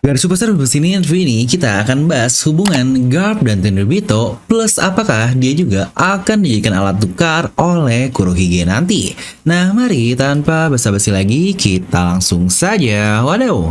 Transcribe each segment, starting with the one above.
Garis Superstar ini interview ini kita akan bahas hubungan Garp dan Tenryubito plus apakah dia juga akan dijadikan alat tukar oleh Kurohige nanti. Nah mari tanpa basa-basi lagi kita langsung saja wadaw.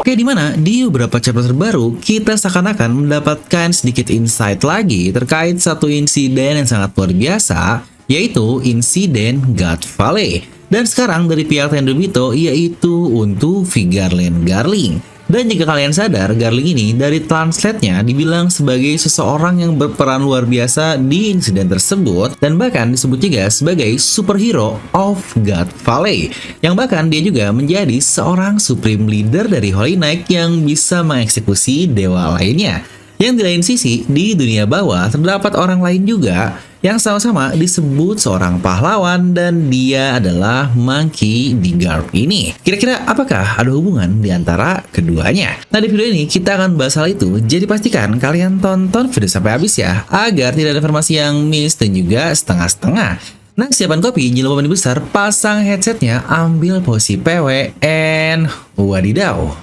Oke, dimana di beberapa chapter terbaru kita seakan-akan mendapatkan sedikit insight lagi terkait satu insiden yang sangat luar biasa, yaitu insiden God Valley. Dan sekarang dari pihak Tenryubito yaitu untuk Vigarland Garling. Dan jika kalian sadar, Garling ini dari translate-nya dibilang sebagai seseorang yang berperan luar biasa di insiden tersebut dan bahkan disebut juga sebagai superhero of God Valley. Yang bahkan dia juga menjadi seorang supreme leader dari Holy Knight yang bisa mengeksekusi dewa lainnya. Yang di lain sisi, di dunia bawah terdapat orang lain juga yang sama-sama disebut seorang pahlawan dan dia adalah Monkey D. Garp ini. Kira-kira apakah ada hubungan di antara keduanya? Nah di video ini kita akan bahas hal itu, jadi pastikan kalian tonton video sampai habis ya, agar tidak ada informasi yang miss dan juga setengah-setengah. Nah siapkan kopi, jangan lupa mandi besar, pasang headsetnya, ambil posisi PW, and wadidaw.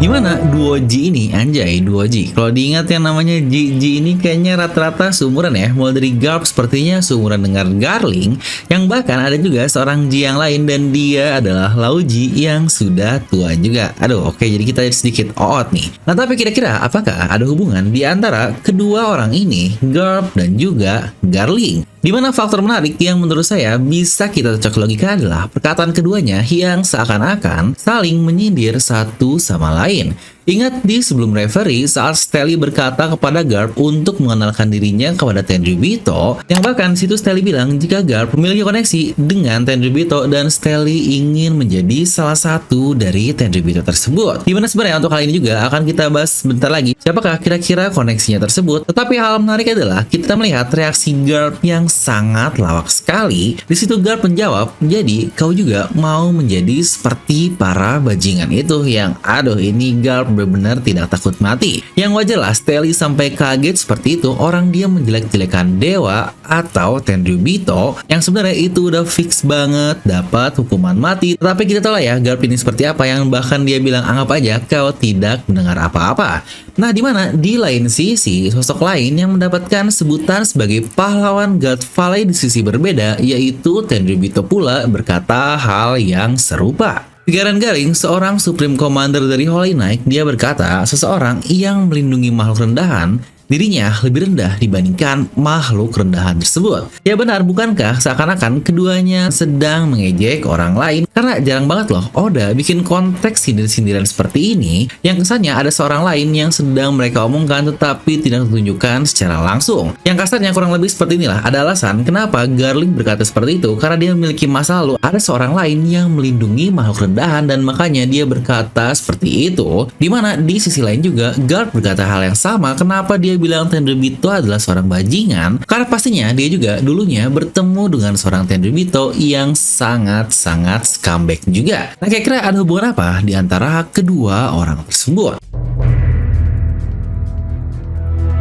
Gimana duo G ini? Anjay, duo G. Kalau diingat yang namanya G ini kayaknya rata-rata seumuran ya. Mulai dari Garp sepertinya seumuran dengan Garling, yang bahkan ada juga seorang G yang lain dan dia adalah Lao G yang sudah tua juga. Aduh, oke, jadi kita sedikit out nih. Nah, tapi kira-kira apakah ada hubungan di antara kedua orang ini, Garp dan juga Garling? Dimana faktor menarik yang menurut saya bisa kita cocok logika adalah perkataan keduanya yang seakan-akan saling menyindir satu sama lain. Ingat di sebelum referee saat Stelly berkata kepada Garp untuk mengenalkan dirinya kepada Tenryubito, yang bahkan situ Stelly bilang jika Garp memiliki koneksi dengan Tenryubito dan Stelly ingin menjadi salah satu dari Tenryubito tersebut. Dimana sebenarnya untuk kali ini juga akan kita bahas bentar lagi siapakah kira-kira koneksinya tersebut. Tetapi hal menarik adalah kita melihat reaksi Garp yang sangat lawak sekali. Di situ Garp menjawab, jadi kau juga mau menjadi seperti para bajingan itu yang aduh ini Garp benar-benar tidak takut mati. Yang wajar lah Stelly sampai kaget seperti itu, orang dia menjelek-jelekan dewa atau Tenryubito yang sebenarnya itu udah fix banget dapat hukuman mati. Tapi kita tahu lah ya Garp ini seperti apa, yang bahkan dia bilang anggap aja kau tidak mendengar apa-apa. Nah dimana di lain sisi sosok lain yang mendapatkan sebutan sebagai pahlawan God Valley di sisi berbeda, yaitu Tenryubito pula berkata hal yang serupa. Vigarland Garling, seorang Supreme Commander dari Holy Knight, dia berkata seseorang yang melindungi makhluk rendahan, dirinya lebih rendah dibandingkan makhluk rendahan tersebut. Ya benar, bukankah seakan-akan keduanya sedang mengejek orang lain? Karena jarang banget loh Oda bikin konteks sindir-sindiran seperti ini yang kesannya ada seorang lain yang sedang mereka omongkan tetapi tidak ditunjukkan secara langsung. Yang kasarnya kurang lebih seperti inilah ada alasan kenapa Garling berkata seperti itu, karena dia memiliki masa lalu ada seorang lain yang melindungi makhluk rendahan dan makanya dia berkata seperti itu. Dimana di sisi lain juga Garp berkata hal yang sama, kenapa dia bilang Tenryubito adalah seorang bajingan, karena pastinya dia juga dulunya bertemu dengan seorang Tenryubito yang sangat-sangat comeback juga. Nah kira-kira ada hubungan apa di antara kedua orang tersebut?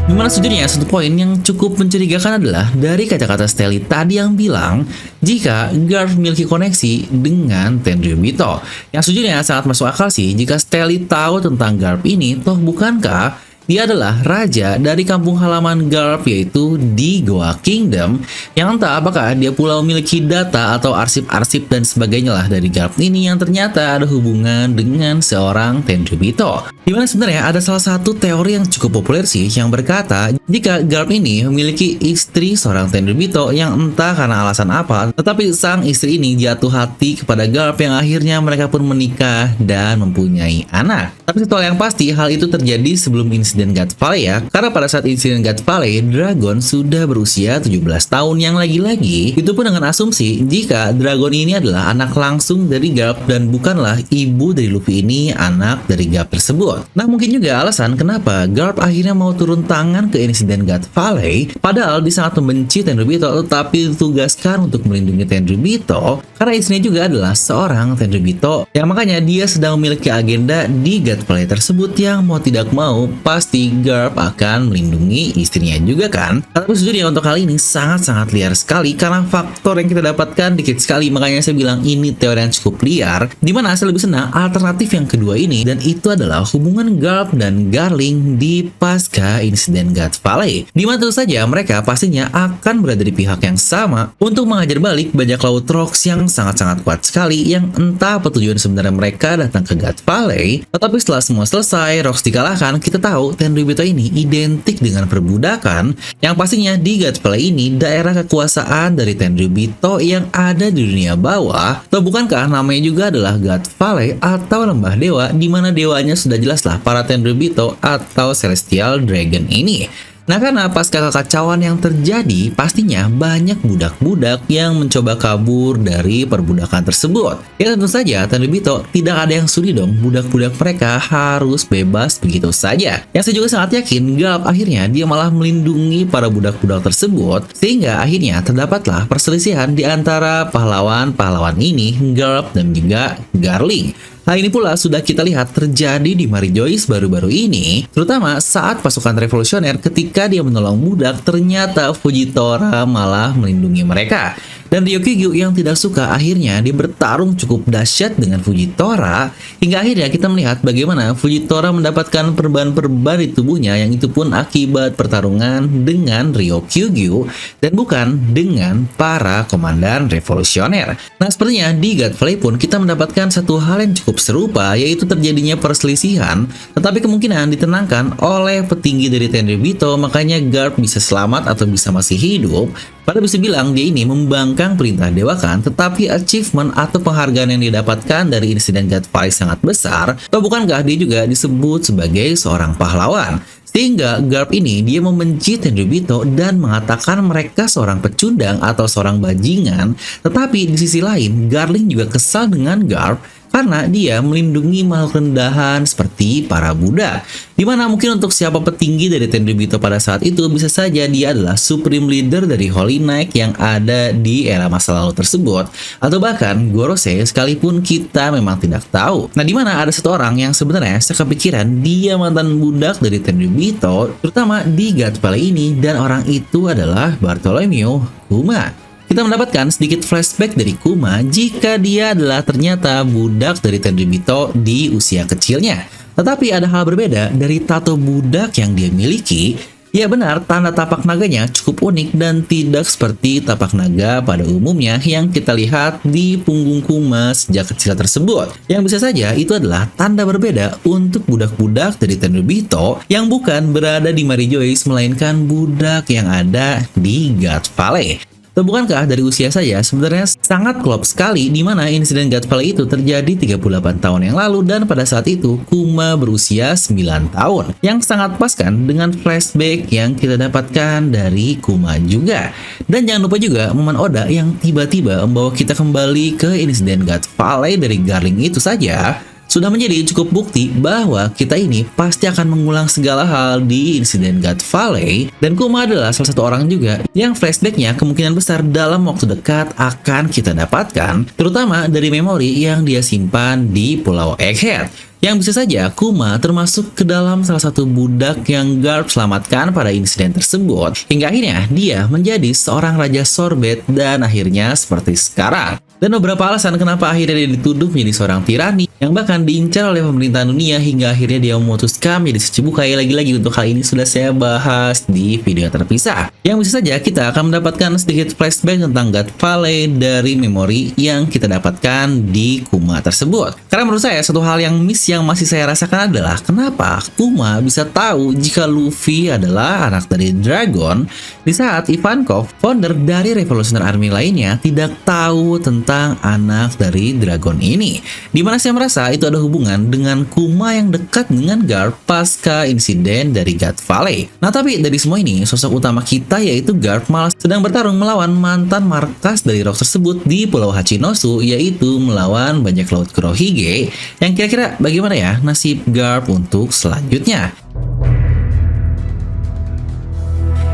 Dimana sejujurnya satu poin yang cukup mencurigakan adalah dari kata-kata Stelly tadi yang bilang jika Garp memiliki koneksi dengan Tenryubito. Yang sejujurnya sangat masuk akal sih jika Stelly tahu tentang Garp ini, toh bukankah dia adalah raja dari kampung halaman Garp yaitu di Goa Kingdom, yang entah apakah dia pula memiliki data atau arsip-arsip dan sebagainya lah dari Garp ini yang ternyata ada hubungan dengan seorang Tenryubito. Dimana sebenarnya ada salah satu teori yang cukup populer sih yang berkata jika Garp ini memiliki istri seorang Tenryubito yang entah karena alasan apa, tetapi sang istri ini jatuh hati kepada Garp yang akhirnya mereka pun menikah dan mempunyai anak. Tapi satu hal yang pasti hal itu terjadi sebelum insiden insiden God Valley ya. Karena pada saat insiden God Valley, Dragon sudah berusia 17 tahun yang lagi-lagi itu pun dengan asumsi jika Dragon ini adalah anak langsung dari Garp dan bukanlah ibu dari Luffy ini anak dari Garp tersebut. Nah, mungkin juga alasan kenapa Garp akhirnya mau turun tangan ke insiden God Valley, padahal dia sangat membenci Tenryubito tetapi ditugaskan untuk melindungi Tenryubito karena istrinya juga adalah seorang Tenryubito yang makanya dia sedang memiliki agenda di God Valley tersebut yang mau tidak mau pasti Garp akan melindungi istrinya juga kan. Tapi sejujurnya untuk hal ini sangat-sangat liar sekali karena faktor yang kita dapatkan dikit sekali, makanya saya bilang ini teori yang cukup liar, dimana saya lebih senang alternatif yang kedua ini, dan itu adalah hubungan Garp dan Garling di pasca insiden God Valley, dimana tentu saja mereka pastinya akan berada di pihak yang sama untuk mengajar balik bajak laut Rocks yang sangat-sangat kuat sekali yang entah apa tujuan sebenarnya mereka datang ke God Valley. Tetapi setelah semua selesai, Rocks dikalahkan, kita tahu Tenryubito ini identik dengan perbudakan yang pastinya di God Valley ini daerah kekuasaan dari Tenryubito yang ada di dunia bawah, atau bukankah namanya juga adalah God Valley atau lembah dewa, di mana dewanya sudah jelaslah para Tenryubito atau Celestial Dragon ini. Nah, karena pasca kekacauan yang terjadi, pastinya banyak budak-budak yang mencoba kabur dari perbudakan tersebut. Ya tentu saja, Tenryubito tidak ada yang sudi dong budak-budak mereka harus bebas begitu saja. Yang saya juga sangat yakin, Garp akhirnya dia malah melindungi para budak-budak tersebut, sehingga akhirnya terdapatlah perselisihan di antara pahlawan-pahlawan ini, Garp dan juga Garling. Hal ini pula sudah kita lihat terjadi di Mary Joyce baru-baru ini, terutama saat pasukan revolusioner ketika dia menolong budak, ternyata Fujitora malah melindungi mereka. Dan Ryokugyu yang tidak suka akhirnya dia bertarung cukup dahsyat dengan Fujitora, hingga akhirnya kita melihat bagaimana Fujitora mendapatkan perban-perban di tubuhnya yang itu pun akibat pertarungan dengan Ryokugyu dan bukan dengan para komandan revolusioner. Nah, sepertinya di God Valley pun kita mendapatkan satu hal yang cukup serupa, yaitu terjadinya perselisihan, tetapi kemungkinan ditenangkan oleh petinggi dari Tenryubito, makanya Garp bisa selamat atau bisa masih hidup. Padahal bisa bilang dia ini membangkang perintah dewa kan, tetapi achievement atau penghargaan yang didapatkan dari insiden God Valley sangat besar, atau bukankah dia juga disebut sebagai seorang pahlawan? Sehingga Garp ini dia membenci Tenryubito dan mengatakan mereka seorang pecundang atau seorang bajingan, tetapi di sisi lain Garling juga kesal dengan Garp karena dia melindungi makhluk rendahan seperti para budak. Dimana mungkin untuk siapa petinggi dari Tenryubito pada saat itu bisa saja dia adalah supreme leader dari Holy Knight yang ada di era masa lalu tersebut, atau bahkan Gorosei sekalipun kita memang tidak tahu. Nah, dimana ada satu orang yang sebenarnya saya kepikiran dia mantan budak dari Tenryubito, terutama di God Valley ini, dan orang itu adalah Bartholomew Kuma. Kita mendapatkan sedikit flashback dari Kuma jika dia adalah ternyata budak dari Tenryubito di usia kecilnya. Tetapi ada hal berbeda dari tato budak yang dia miliki. Ya benar, tanda tapak naganya cukup unik dan tidak seperti tapak naga pada umumnya yang kita lihat di punggung Kuma sejak kecil tersebut. Yang bisa saja itu adalah tanda berbeda untuk budak-budak dari Tenryubito yang bukan berada di Mary Joyce, melainkan budak yang ada di God Valley. Atau bukankah dari usia saja sebenarnya sangat klop sekali, di mana insiden God Valley itu terjadi 38 tahun yang lalu dan pada saat itu Kuma berusia 9 tahun. Yang sangat pas kan dengan flashback yang kita dapatkan dari Kuma juga. Dan jangan lupa juga momen Oda yang tiba-tiba membawa kita kembali ke insiden God Valley dari Garling itu saja sudah menjadi cukup bukti bahwa kita ini pasti akan mengulang segala hal di insiden God Valley, dan Kuma adalah salah satu orang juga yang flashbacknya kemungkinan besar dalam waktu dekat akan kita dapatkan, terutama dari memori yang dia simpan di Pulau Egghead. Yang bisa saja Kuma termasuk ke dalam salah satu budak yang Garp selamatkan pada insiden tersebut, hingga akhirnya dia menjadi seorang Raja Sorbet dan akhirnya seperti sekarang. Dan beberapa alasan kenapa akhirnya dia dituduh menjadi seorang tirani yang bahkan diincar oleh pemerintahan dunia hingga akhirnya dia memutuskan menjadi Shichibukai. Lagi-lagi untuk hal ini sudah saya bahas di video terpisah. Yang bisa saja kita akan mendapatkan sedikit flashback tentang God Valley dari memori yang kita dapatkan di Kuma tersebut. Karena menurut saya satu hal yang miss yang masih saya rasakan adalah kenapa Kuma bisa tahu jika Luffy adalah anak dari Dragon di saat Ivankov, founder dari Revolutionary Army lainnya, tidak tahu tentang tentang anak dari dragon ini. Dimana saya merasa itu ada hubungan dengan Kuma yang dekat dengan Garp pasca insiden dari God Valley. Nah tapi dari semua ini, sosok utama kita yaitu Garp malah sedang bertarung melawan mantan markas dari Rocks tersebut di Pulau Hachinosu, yaitu melawan bajak laut Kurohige. Yang kira-kira bagaimana ya nasib Garp untuk selanjutnya?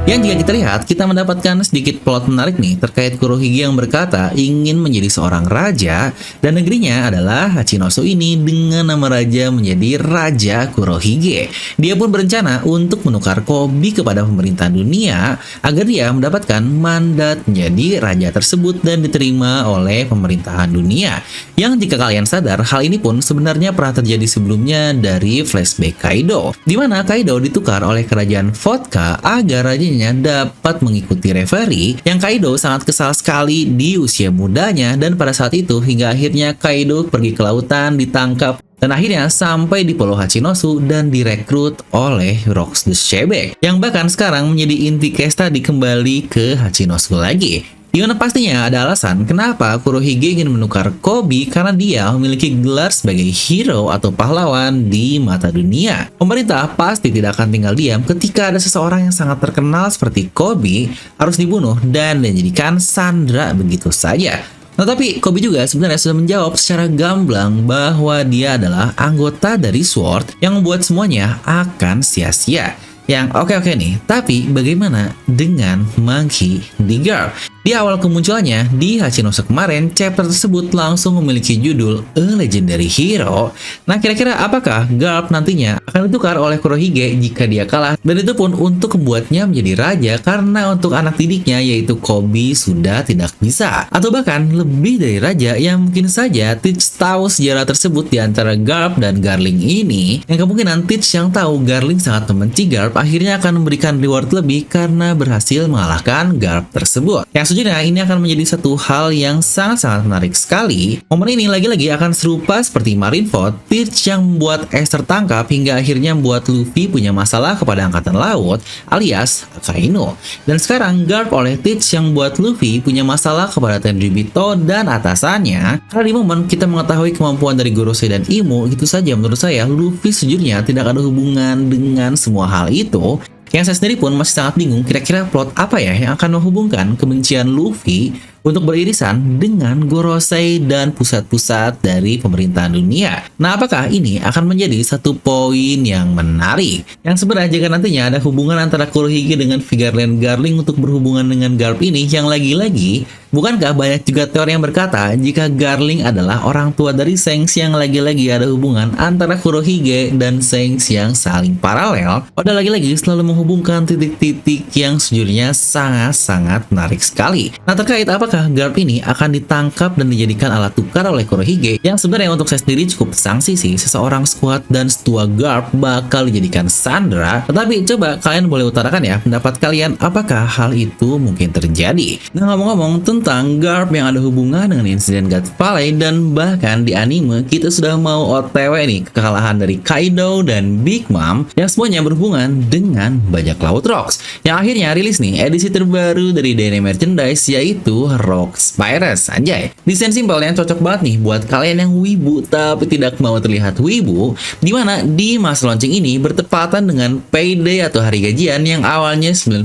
Yang jika kita lihat, kita mendapatkan sedikit plot menarik nih terkait Kurohige yang berkata ingin menjadi seorang raja dan negerinya adalah Hachinosu ini dengan nama raja menjadi Raja Kurohige. Dia pun berencana untuk menukar Koby kepada pemerintah dunia agar dia mendapatkan mandat menjadi raja tersebut dan diterima oleh pemerintahan dunia. Yang jika kalian sadar, hal ini pun sebenarnya pernah terjadi sebelumnya dari flashback Kaido, di mana Kaido ditukar oleh kerajaan Vodka agar rajanya dapat mengikuti referee yang Kaido sangat kesal sekali di usia mudanya, dan pada saat itu hingga akhirnya Kaido pergi ke lautan, ditangkap, dan akhirnya sampai di Pulau Hachinosu dan direkrut oleh Rocks the Shebek yang bahkan sekarang menjadi inti case tadi kembali ke Hachinosu lagi. Dimana pastinya ada alasan kenapa Kurohige ingin menukar Koby, karena dia memiliki gelar sebagai hero atau pahlawan di mata dunia. Pemerintah pasti tidak akan tinggal diam ketika ada seseorang yang sangat terkenal seperti Koby harus dibunuh dan dijadikan sandera begitu saja. Nah, tapi Koby juga sebenarnya sudah menjawab secara gamblang bahwa dia adalah anggota dari Sword yang membuat semuanya akan sia-sia. Yang oke nih, tapi bagaimana dengan Monkey D. Garp? Di awal kemunculannya di Hachinosu kemarin, chapter tersebut langsung memiliki judul A Legendary Hero. Nah, kira-kira apakah Garp nantinya akan ditukar oleh Kurohige jika dia kalah? Dan itu pun untuk membuatnya menjadi raja karena untuk anak didiknya yaitu Koby sudah tidak bisa. Atau bahkan lebih dari raja yang mungkin saja Teach tahu sejarah tersebut di antara Garp dan Garling ini. Yang kemungkinan Teach yang tahu Garling sangat membenci Garp akhirnya akan memberikan reward lebih karena berhasil mengalahkan Garp tersebut. Yang sejujurnya ini akan menjadi satu hal yang sangat-sangat menarik sekali. Momen ini lagi-lagi akan serupa seperti Marineford, Teach yang membuat Ace tertangkap hingga akhirnya membuat Luffy punya masalah kepada Angkatan Laut alias Akainu. Dan sekarang Garp oleh Teach yang membuat Luffy punya masalah kepada Tenryubito dan atasannya. Karena di momen kita mengetahui kemampuan dari Gorosei dan Imu, itu saja menurut saya Luffy sejujurnya tidak ada hubungan dengan semua hal itu. Yang saya sendiri pun masih sangat bingung kira-kira plot apa ya yang akan menghubungkan kebencian Luffy untuk beririsan dengan Gorosei dan pusat-pusat dari pemerintahan dunia. Nah, apakah ini akan menjadi satu poin yang menarik? Yang sebenarnya jika nantinya ada hubungan antara Kurohige dengan Vigarland Garling untuk berhubungan dengan Garp ini, yang lagi-lagi bukankah banyak juga teori yang berkata jika Garling adalah orang tua dari Shanks, yang lagi-lagi ada hubungan antara Kurohige dan Shanks yang saling paralel? Pada lagi-lagi selalu menghubungkan titik-titik yang sejujurnya sangat-sangat menarik sekali. Nah, terkait apakah Garp ini akan ditangkap dan dijadikan alat tukar oleh Kurohige, yang sebenarnya untuk saya sendiri cukup sangsi sih seseorang squad dan setua Garp bakal dijadikan sandera. Tetapi coba kalian boleh utarakan ya pendapat kalian, apakah hal itu mungkin terjadi. Nah, ngomong-ngomong tentang Garp yang ada hubungan dengan insiden God Valley, dan bahkan di anime kita sudah mau OTW nih kekalahan dari Kaido dan Big Mom yang semuanya berhubungan dengan bajak laut Rocks, yang akhirnya rilis nih edisi terbaru dari DNA Merchandise yaitu Rocks Pirates. Anjay, desain simpel yang cocok banget nih buat kalian yang wibu tapi tidak mau terlihat wibu, dimana di masa launching ini bertepatan dengan payday atau hari gajian yang awalnya 90.000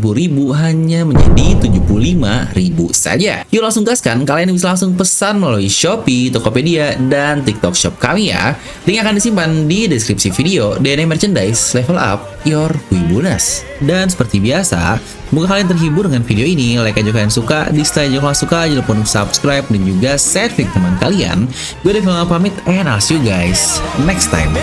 hanya menjadi 75.000 saja. Yuk langsung gaskan, kalian bisa langsung pesan melalui Shopee, Tokopedia, dan TikTok Shop kami ya. Link akan disimpan di deskripsi video. DNA Merchandise, level up your wibuness. Dan seperti biasa, semoga kalian terhibur dengan video ini. Like aja kalian suka, dislike aja kalau suka, jangan lupa untuk subscribe dan juga share ke teman kalian. Gue Devil pamit, and I'll see you guys next time.